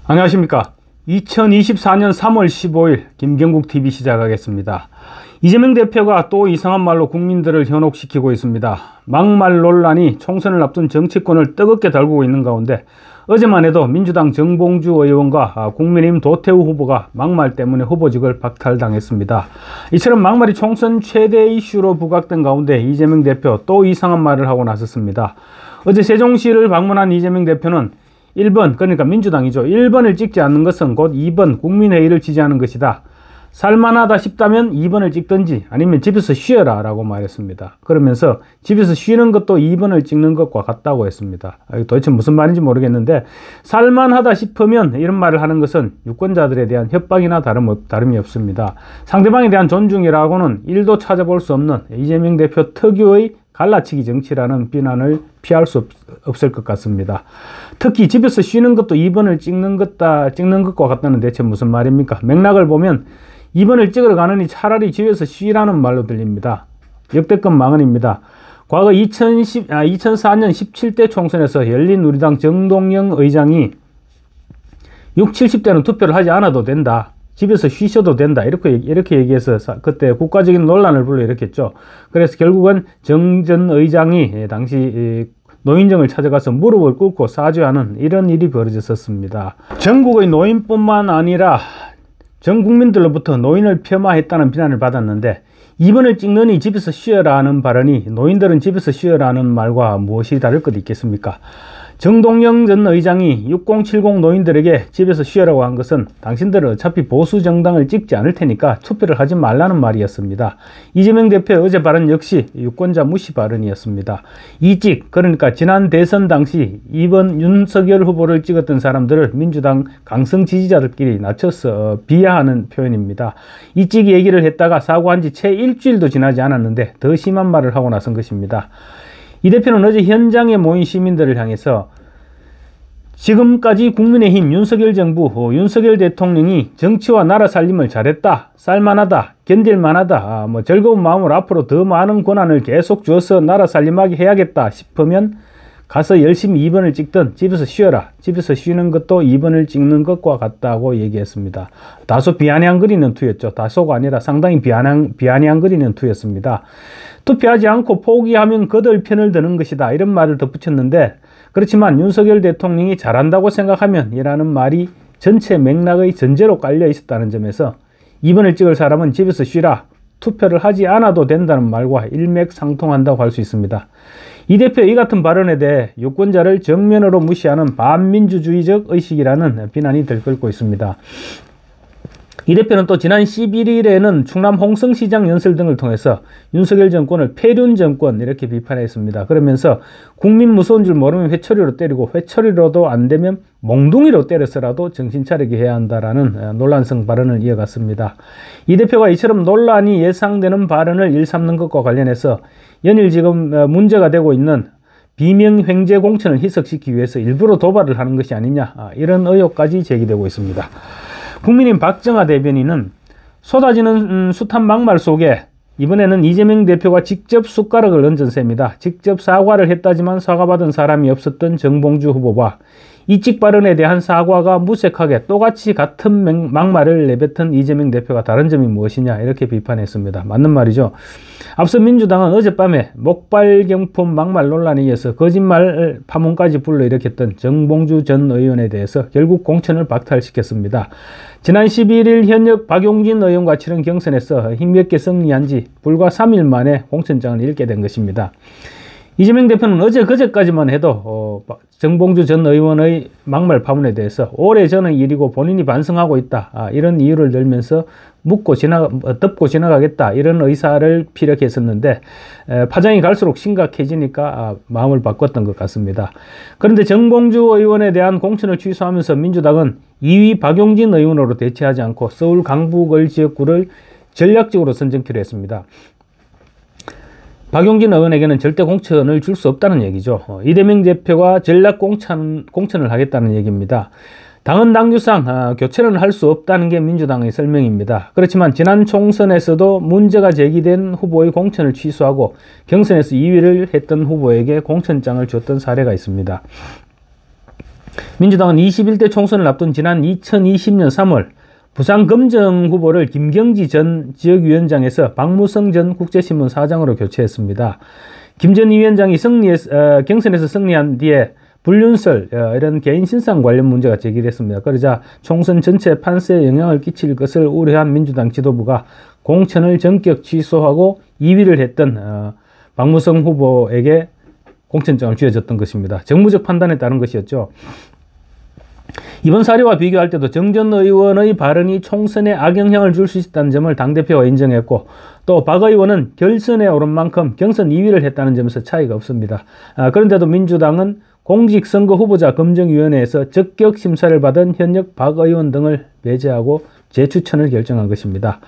안녕하십니까. 2024년 3월 15일 김경국TV 시작하겠습니다. 이재명 대표가 또 이상한 말로 국민들을 현혹시키고 있습니다. 막말 논란이 총선을 앞둔 정치권을 뜨겁게 달구고 있는 가운데 어제만 해도 민주당 정봉주 의원과 국민의힘 도태우 후보가 막말 때문에 후보직을 박탈당했습니다. 이처럼 막말이 총선 최대 이슈로 부각된 가운데 이재명 대표 또 이상한 말을 하고 나섰습니다. 어제 세종시를 방문한 이재명 대표는 1번, 그러니까 민주당이죠. 1번을 찍지 않는 것은 곧 2번 국민회의를 지지하는 것이다. 살만하다 싶다면 2번을 찍든지 아니면 집에서 쉬어라 라고 말했습니다. 그러면서 집에서 쉬는 것도 2번을 찍는 것과 같다고 했습니다. 도대체 무슨 말인지 모르겠는데, 살만하다 싶으면 이런 말을 하는 것은 유권자들에 대한 협박이나 다름이 없습니다. 상대방에 대한 존중이라고는 1도 찾아볼 수 없는 이재명 대표 특유의 갈라치기 정치라는 비난을 피할 수 없을 것 같습니다. 특히 집에서 쉬는 것도 2번을 찍는 것과 같다는 대체 무슨 말입니까? 맥락을 보면 2번을 찍으러 가느니 차라리 집에서 쉬라는 말로 들립니다. 역대급 망언입니다. 과거 2004년 17대 총선에서 열린우리당 정동영 의장이 60, 70대는 투표를 하지 않아도 된다. 집에서 쉬셔도 된다. 이렇게 얘기해서 그때 국가적인 논란을 불러일으켰죠. 그래서 결국은 정 전 의장이 당시 노인정을 찾아가서 무릎을 꿇고 사죄하는 이런 일이 벌어졌었습니다. 전국의 노인뿐만 아니라 전 국민들로부터 노인을 폄하했다는 비난을 받았는데, 2번을 찍느니 집에서 쉬어라 하는 발언이 노인들은 집에서 쉬어라 하는 말과 무엇이 다를 것 있겠습니까? 정동영 전 의장이 6070 노인들에게 집에서 쉬어라고 한 것은 당신들은 어차피 보수 정당을 찍지 않을 테니까 투표를 하지 말라는 말이었습니다. 이재명 대표의 어제 발언 역시 유권자 무시 발언이었습니다. 이찍, 그러니까 지난 대선 당시 2번 윤석열 후보를 찍었던 사람들을 민주당 강성 지지자들끼리 낮춰서 비하하는 표현입니다. 이찍 얘기를 했다가 사과한 지 채 일주일도 지나지 않았는데 더 심한 말을 하고 나선 것입니다. 이 대표는 어제 현장에 모인 시민들을 향해서 지금까지 국민의힘 윤석열 정부, 윤석열 대통령이 정치와 나라 살림을 잘했다, 쌀만하다, 견딜만하다, 즐거운 마음으로 앞으로 더 많은 권한을 계속 줘서 나라 살림하게 해야겠다 싶으면 가서 열심히 2번을 찍든 집에서 쉬어라. 집에서 쉬는 것도 2번을 찍는 것과 같다고 얘기했습니다. 다소 비아냥거리는 투였죠. 다소가 아니라 상당히 비아냥거리는 투였습니다. 투표하지 않고 포기하면 거들 편을 드는 것이다. 이런 말을 덧붙였는데, 그렇지만 윤석열 대통령이 잘한다고 생각하면 이라는 말이 전체 맥락의 전제로 깔려 있었다는 점에서 2번을 찍을 사람은 집에서 쉬라. 투표를 하지 않아도 된다는 말과 일맥상통한다고 할 수 있습니다. 이 대표의 이 같은 발언에 대해 유권자를 정면으로 무시하는 반민주주의적 의식이라는 비난이 들끓고 있습니다. 이 대표는 또 지난 11일에는 충남 홍성시장 연설 등을 통해서 윤석열 정권을 폐륜 정권 이렇게 비판했습니다. 그러면서 국민 무서운 줄 모르면 회초리로 때리고 회초리로도 안 되면 몽둥이로 때려서라도 정신 차리게 해야 한다라는 논란성 발언을 이어갔습니다. 이 대표가 이처럼 논란이 예상되는 발언을 일삼는 것과 관련해서 연일 지금 문제가 되고 있는 비명횡재 공천을 희석시키기 위해서 일부러 도발을 하는 것이 아니냐, 이런 의혹까지 제기되고 있습니다. 국민의힘 박정아 대변인은 쏟아지는 숱한 막말 속에 이번에는 이재명 대표가 직접 숟가락을 얹은 셈이다. 직접 사과를 했다지만 사과받은 사람이 없었던 정봉주 후보와 이찍 발언에 대한 사과가 무색하게 똑같이 같은 막말을 내뱉은 이재명 대표가 다른 점이 무엇이냐, 이렇게 비판했습니다. 맞는 말이죠. 앞서 민주당은 어젯밤에 목발경품 막말 논란에 이어서 거짓말 파문까지 불러일으켰던 정봉주 전 의원에 대해서 결국 공천을 박탈시켰습니다. 지난 11일 현역 박용진 의원과 치른 경선에서 힘겹게 승리한 지 불과 3일 만에 공천장을 잃게 된 것입니다. 이재명 대표는 어제 그제까지만 해도 정봉주 전 의원의 막말 파문에 대해서 오래전의 일이고 본인이 반성하고 있다, 이런 이유를 들면서 덮고 지나가겠다, 이런 의사를 피력했었는데 파장이 갈수록 심각해지니까 마음을 바꿨던 것 같습니다. 그런데 정봉주 의원에 대한 공천을 취소하면서 민주당은 2위 박용진 의원으로 대체하지 않고 서울 강북을 지역구를 전략적으로 선정키로 했습니다. 박용진 의원에게는 절대 공천을 줄 수 없다는 얘기죠. 이재명 대표가 전략 공천을 하겠다는 얘기입니다. 당은 당규상 교체는 할 수 없다는 게 민주당의 설명입니다. 그렇지만 지난 총선에서도 문제가 제기된 후보의 공천을 취소하고 경선에서 2위를 했던 후보에게 공천장을 줬던 사례가 있습니다. 민주당은 21대 총선을 앞둔 지난 2020년 3월 부산검정 후보를 김경지 전 지역위원장에서 박무성 전 국제신문 사장으로 교체했습니다. 김 전 위원장이 경선에서 승리한 뒤에 불륜설, 이런 개인 신상 관련 문제가 제기됐습니다. 그러자 총선 전체 판세에 영향을 끼칠 것을 우려한 민주당 지도부가 공천을 전격 취소하고 2위를 했던 박무성 후보에게 공천장을 쥐어줬던 것입니다. 정무적 판단에 따른 것이었죠. 이번 사례와 비교할 때도 정 전 의원의 발언이 총선에 악영향을 줄 수 있다는 점을 당대표가 인정했고, 또 박 의원은 결선에 오른 만큼 경선 2위를 했다는 점에서 차이가 없습니다. 그런데도 민주당은 공직선거 후보자 검증위원회에서 적격 심사를 받은 현역 박 의원 등을 배제하고 재추천을 결정한 것입니다.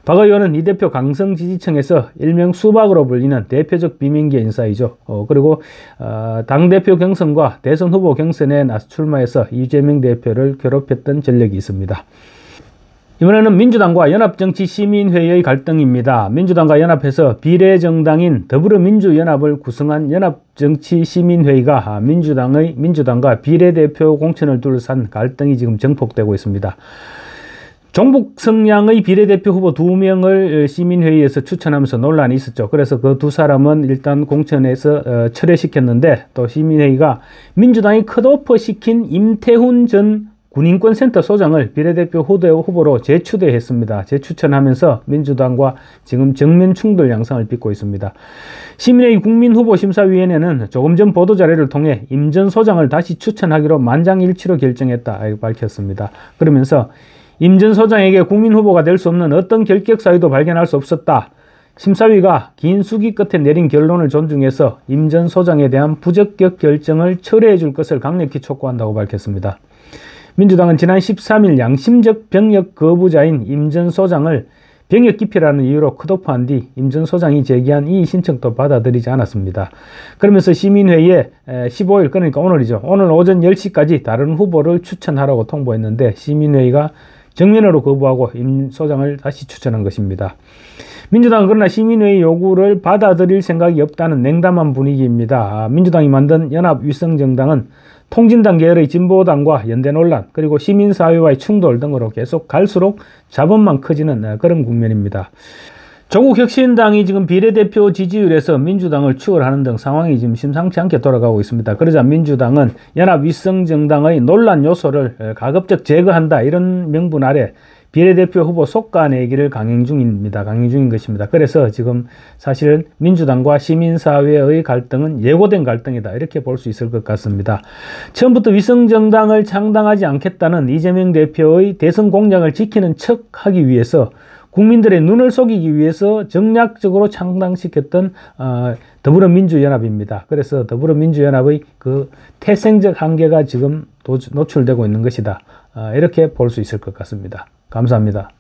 박 의원은 이 대표 강성 지지층에서 일명 수박으로 불리는 대표적 비명계 인사이죠. 그리고 당대표 경선과 대선 후보 경선에 출마해서 이재명 대표를 괴롭혔던 전력이 있습니다. 이번에는 민주당과 연합정치시민회의의 갈등입니다. 민주당과 연합해서 비례정당인 더불어민주연합을 구성한 연합정치시민회의가 민주당과 비례대표 공천을 둘러싼 갈등이 지금 증폭되고 있습니다. 종북 성향의 비례대표 후보 2명을 시민회의에서 추천하면서 논란이 있었죠. 그래서 그 두 사람은 일단 공천에서 철회시켰는데, 또 시민회의가 민주당이 컷오프 시킨 임태훈 전 군인권센터 소장을 비례대표 후보로 재추대했습니다. 재추천하면서 민주당과 지금 정면 충돌 양상을 빚고 있습니다. 시민회의 국민후보심사위원회는 조금 전 보도자료를 통해 임 전 소장을 다시 추천하기로 만장일치로 결정했다 밝혔습니다. 그러면서 임 전 소장에게 국민후보가 될 수 없는 어떤 결격 사유도 발견할 수 없었다. 심사위가 긴 수기 끝에 내린 결론을 존중해서 임 전 소장에 대한 부적격 결정을 철회해 줄 것을 강력히 촉구한다고 밝혔습니다. 민주당은 지난 13일 양심적 병역 거부자인 임 전 소장을 병역 기피라는 이유로 컷오프한 뒤 임 전 소장이 제기한 이의 신청도 받아들이지 않았습니다. 그러면서 시민회의에 15일, 그러니까 오늘이죠. 오늘 오전 10시까지 다른 후보를 추천하라고 통보했는데 시민회의가 정면으로 거부하고 임 소장을 다시 추천한 것입니다. 민주당은 그러나 시민회의 요구를 받아들일 생각이 없다는 냉담한 분위기입니다. 민주당이 만든 연합위성정당은 통진당 계열의 진보당과 연대 논란, 그리고 시민사회와의 충돌 등으로 계속 갈수록 자본만 커지는 그런 국면입니다. 조국혁신당이 지금 비례대표 지지율에서 민주당을 추월하는 등 상황이 지금 심상치 않게 돌아가고 있습니다. 그러자 민주당은 연합위성정당의 논란 요소를 가급적 제거한다, 이런 명분 아래 비례대표 후보 속간내기를 강행 중인 것입니다. 그래서 지금 사실은 민주당과 시민사회의 갈등은 예고된 갈등이다, 이렇게 볼 수 있을 것 같습니다. 처음부터 위성정당을 창당하지 않겠다는 이재명 대표의 대선 공약을 지키는 척 하기 위해서, 국민들의 눈을 속이기 위해서 전략적으로 창당시켰던 더불어민주연합입니다. 그래서 더불어민주연합의 그 태생적 한계가 지금 노출되고 있는 것이다, 이렇게 볼 수 있을 것 같습니다. 감사합니다.